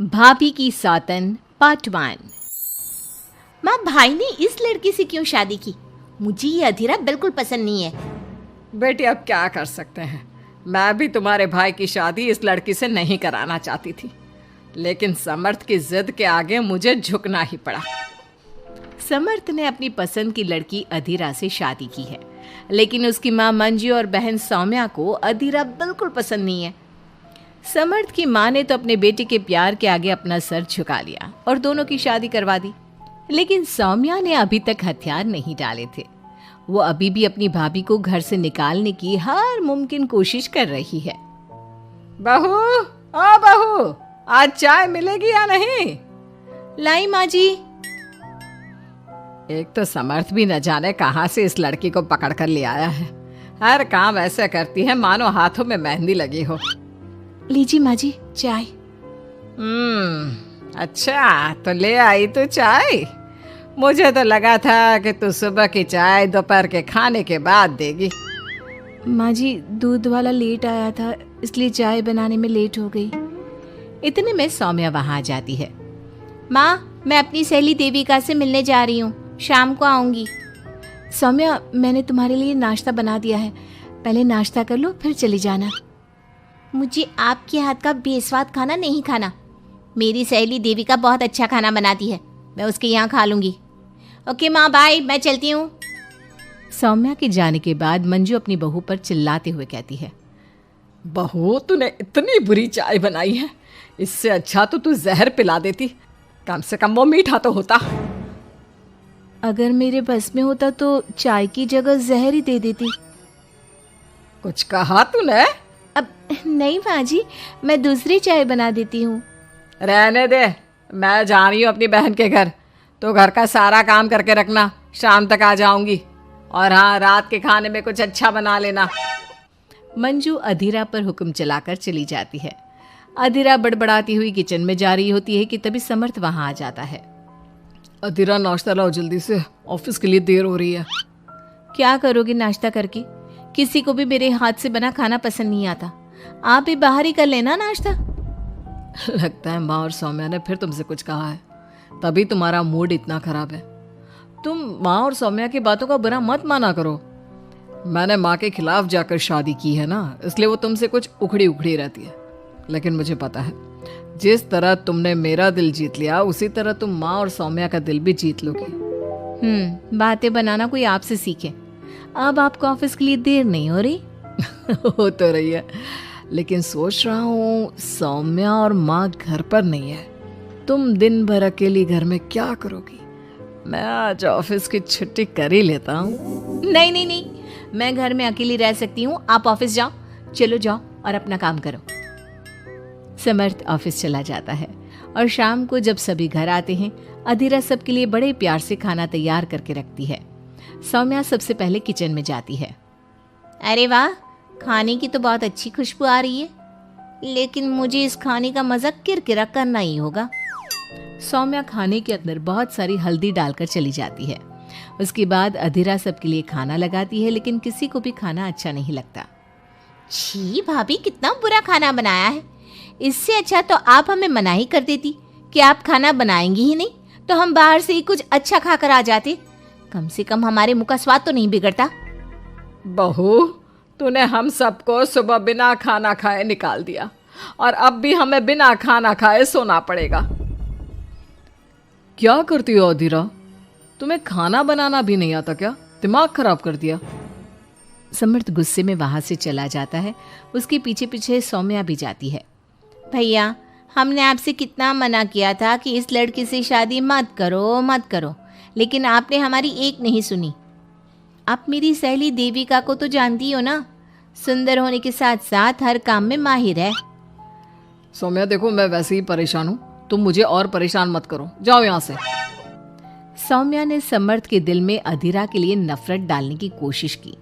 भाभी की सौतन पार्ट 1। माँ, भाई ने इस लड़की से क्यों शादी की? मुझे ये अधीरा बिल्कुल पसंद नहीं है। बेटी, अब क्या कर सकते हैं। मैं भी तुम्हारे भाई की शादी इस लड़की से नहीं कराना चाहती थी, लेकिन समर्थ की जिद के आगे मुझे झुकना ही पड़ा। समर्थ ने अपनी पसंद की लड़की अधीरा से शादी की है, लेकिन उसकी माँ मंजू और बहन सौम्या को अधीरा बिल्कुल पसंद नहीं है। समर्थ की माँ ने तो अपने बेटे के प्यार के आगे अपना सर झुका लिया और दोनों की शादी करवा दी, लेकिन सौम्या ने अभी तक हथियार नहीं डाले थे। वो अभी भी अपनी भाभी को घर से निकालने की हर मुमकिन कोशिश कर रही है। बहू, ओ बहू, आज चाय मिलेगी या नहीं? लाई माँ जी। एक तो समर्थ भी न जाने कहां से इस लड़की को पकड़ कर ले आया है। हर काम ऐसे करती है मानो हाथों में मेहंदी लगी हो। लीजिए माँ जी चाय। अच्छा, तो ले आई तू चाय। मुझे तो लगा था कि तू सुबह की चाय दोपहर के खाने के बाद देगी। माँ जी, दूध वाला लेट आया था, इसलिए चाय बनाने में लेट हो गई। इतने में सौम्या वहां आ जाती है। माँ, मैं अपनी सहेली देविका से मिलने जा रही हूँ, शाम को आऊंगी। सौम्या, मैंने तुम्हारे लिए नाश्ता बना दिया है, पहले नाश्ता कर लो फिर चली जाना। मुझे आपके हाथ का बेस्वाद खाना नहीं खाना। मेरी सहेली देविका बहुत अच्छा खाना बनाती है, मैं उसके यहाँ खा लूंगी। ओके माँ, बाय, मैं चलती हूँ। सौम्या के जाने के बाद मंजू अपनी बहू पर चिल्लाते हुए कहती है, बहू, तूने इतनी बुरी चाय बनाई है, इससे अच्छा तो तू जहर पिला देती, कम से कम वो मीठा तो होता। अगर मेरे बस में होता तो चाय की जगह जहर ही दे देती। कुछ कहा तूने? अब नहीं माँ जी, मैं दूसरी चाय बना देती हूँ। रहने दे, मैं जा रही हूँ अपनी बहन के घर, तो घर का सारा काम करके रखना, शाम तक आ जाऊंगी। और हाँ, रात के खाने में कुछ अच्छा बना लेना। मंजू अधीरा पर हुक्म चलाकर चली जाती है। अधीरा बड़बड़ाती हुई किचन में जा रही होती है कि तभी समर्थ वहां आ जाता है। अधीरा, नाश्ता लाओ जल्दी से, ऑफिस के लिए देर हो रही है। क्या करोगे नाश्ता करके? किसी को भी मेरे हाथ से बना खाना पसंद नहीं आता, आप भी बाहर ही कर लेना नाश्ता। लगता है माँ और सौम्या ने फिर तुमसे कुछ कहा है, तभी तुम्हारा मूड इतना खराब है। तुम माँ और सौम्या की बातों का बुरा मत माना करो। मैंने माँ के खिलाफ जाकर शादी की है ना, इसलिए वो तुमसे कुछ उखड़ी उखड़ी रहती है। लेकिन मुझे पता है, जिस तरह तुमने मेरा दिल जीत लिया, उसी तरह तुम माँ और सौम्या का दिल भी जीत लोगी। बातें बनाना कोई आपसे सीखे। अब आपको ऑफिस के लिए देर नहीं हो रही? हो तो रही है, लेकिन सोच रहा हूँ सौम्या और माँ घर पर नहीं है, तुम दिन भर अकेली घर में क्या करोगी? मैं आज ऑफिस की छुट्टी कर ही लेता हूँ। नहीं नहीं नहीं, मैं घर में अकेली रह सकती हूँ, आप ऑफिस जाओ। चलो जाओ और अपना काम करो। समर्थ ऑफिस चला जाता है और शाम को जब सभी घर आते हैं, अधीरा सबके लिए बड़े प्यार से खाना तैयार करके रखती है। सौम्या सबसे पहले किचन में जाती है। अरे वाह, खाने की तो बहुत अच्छी खुशबू आ रही है, लेकिन मुझे इस खाने का मजा किरकिरा करना ही होगा। सौम्या खाने के अंदर बहुत सारी हल्दी डालकर चली जाती है। उसके बाद अधीरा सबके लिए खाना लगाती है, लेकिन किसी को भी खाना अच्छा नहीं लगता। छी भाभी, कितना बुरा खाना बनाया है। इससे अच्छा तो आप हमें मना ही कर देती कि आप खाना बनाएंगी ही नहीं, तो हम बाहर से ही कुछ अच्छा खाकर आ जाते। कम से कम हमारे मुंह का स्वाद तो नहीं बिगड़ता। बहू, तूने हम सबको सुबह बिना खाना खाए निकाल दिया, और अब भी हमें बिना खाना खाए सोना पड़ेगा। क्या करती हो अधीरा? तुम्हें खाना बनाना भी नहीं आता क्या? दिमाग खराब कर दिया। समर्थ गुस्से में वहां से चला जाता है। उसके पीछे पीछे सौम्या भी जाती है। भैया, हमने आपसे कितना मना किया था कि इस लड़की से शादी मत करो मत करो, लेकिन आपने हमारी एक नहीं सुनी। आप मेरी सहेली देविका को तो जानती हो ना, सुंदर होने के साथ साथ हर काम में माहिर है। सौम्या देखो, मैं वैसे ही परेशान हूँ, तुम मुझे और परेशान मत करो, जाओ यहाँ से। सौम्या ने समर्थ के दिल में अधीरा के लिए नफरत डालने की कोशिश की।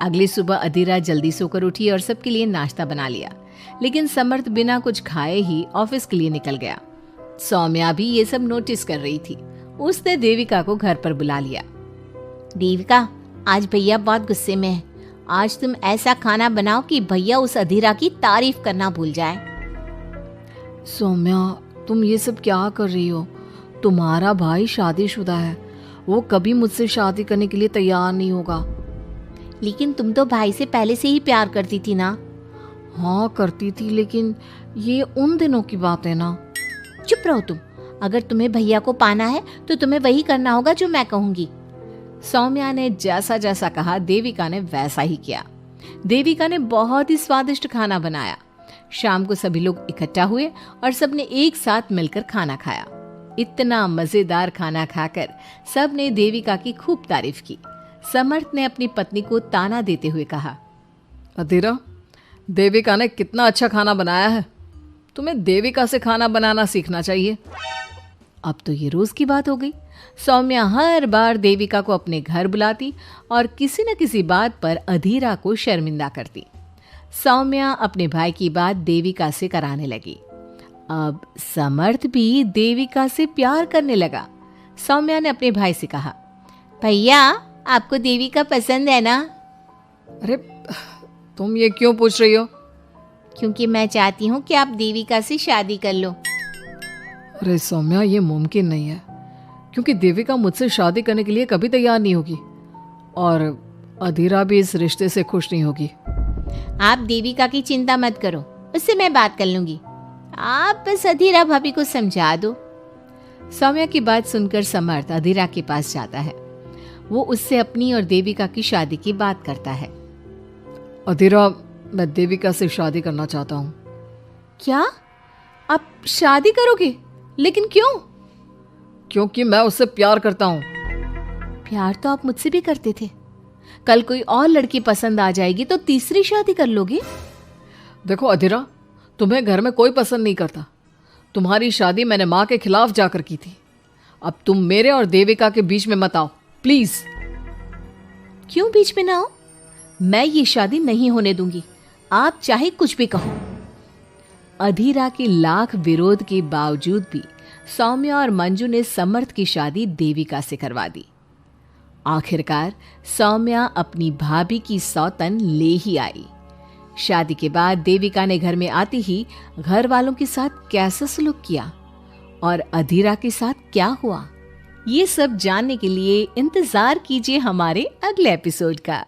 अगली सुबह अधीरा जल्दी सोकर उठी और सबके लिए नाश्ता बना लिया, लेकिन समर्थ बिना कुछ खाए ही ऑफिस के लिए निकल गया। सौम्या भी ये सब नोटिस कर रही थी। उसने देविका को घर पर बुला लिया। देविका, आज भैया बहुत गुस्से में है, आज तुम ऐसा खाना बनाओ कि भैया उस अधीरा की तारीफ करना भूल जाए। सौम्या, तुम ये सब क्या कर रही हो? तुम्हारा भाई शादीशुदा है, वो कभी मुझसे शादी करने के लिए तैयार नहीं होगा। लेकिन तुम तो भाई से पहले से ही प्यार करती थी ना। हाँ करती थी, लेकिन ये उन दिनों की बात है ना। चुप रहो तुम। अगर तुम्हें भैया को पाना है तो तुम्हें वही करना होगा जो मैं कहूंगी। सौम्या ने जैसा जैसा कहा देविका ने वैसा ही किया। देविका ने बहुत ही स्वादिष्ट खाना बनाया। शाम को सभी लोग इकट्ठा हुए और सबने एक साथ मिलकर खाना खाया। इतना मजेदार खाना खाकर सबने देविका की खूब तारीफ की। समर्थ ने अपनी पत्नी को ताना देते हुए कहा, अधीरा, देविका ने कितना अच्छा खाना बनाया है। तुम्हें देविका से खाना बनाना सीखना चाहिए। अब तो ये रोज की बात हो गई। सौम्या हर बार देविका को अपने घर बुलाती और किसी न किसी बात पर अधीरा को शर्मिंदा करती। सौम्या अपने भाई की बात देविका से कराने लगी। अब समर्थ भी देविका से प्यार करने लगा। सौम्या ने अपने भाई से कहा, भैया आपको देविका पसंद है ना? अरे तुम ये क्यों पूछ रही हो? क्योंकि मैं चाहती हूँ कि आप देविका से शादी कर लो। अरे सौम्या, ये मुमकिन नहीं है, क्योंकि देविका मुझसे शादी करने के लिए कभी तैयार नहीं होगी और अधीरा भी इस रिश्ते से खुश नहीं होगी। आप देविका की चिंता मत करो, उससे मैं बात कर लूंगी। आप बस अधीरा भाभी को समझा दो। सौम्या की बात सुनकर समर्थ अधीरा के पास जाता है। वो उससे अपनी और देविका की शादी की बात करता है। अधीरा, मैं देविका से शादी करना चाहता हूँ। क्या? आप शादी करोगे? लेकिन क्यों? क्योंकि मैं उससे प्यार करता हूँ। प्यार तो आप मुझसे भी करते थे। कल कोई और लड़की पसंद आ जाएगी तो तीसरी शादी कर लोगे? देखो अधीरा, तुम्हें घर में कोई पसंद नहीं करता। तुम्हारी शादी मैंने माँ के खिलाफ जाकर की थी। अब तुम मेरे और देविका के बीच में मत आओ, प्लीज। क्यों बीच में ना आओ? मैं ये शादी नहीं होने दूंगी, आप चाहे कुछ भी कहो। अधीरा के लाख विरोध के बावजूद भी सौम्या और मंजू ने समर्थ की शादी देविका से करवा दी। आखिरकार सौम्या अपनी भाभी की सौतन ले ही आई। शादी के बाद देविका ने घर में आते ही घर वालों के साथ कैसा सलूक किया और अधीरा के साथ क्या हुआ, ये सब जानने के लिए इंतजार कीजिए हमारे अगले एपिसोड का।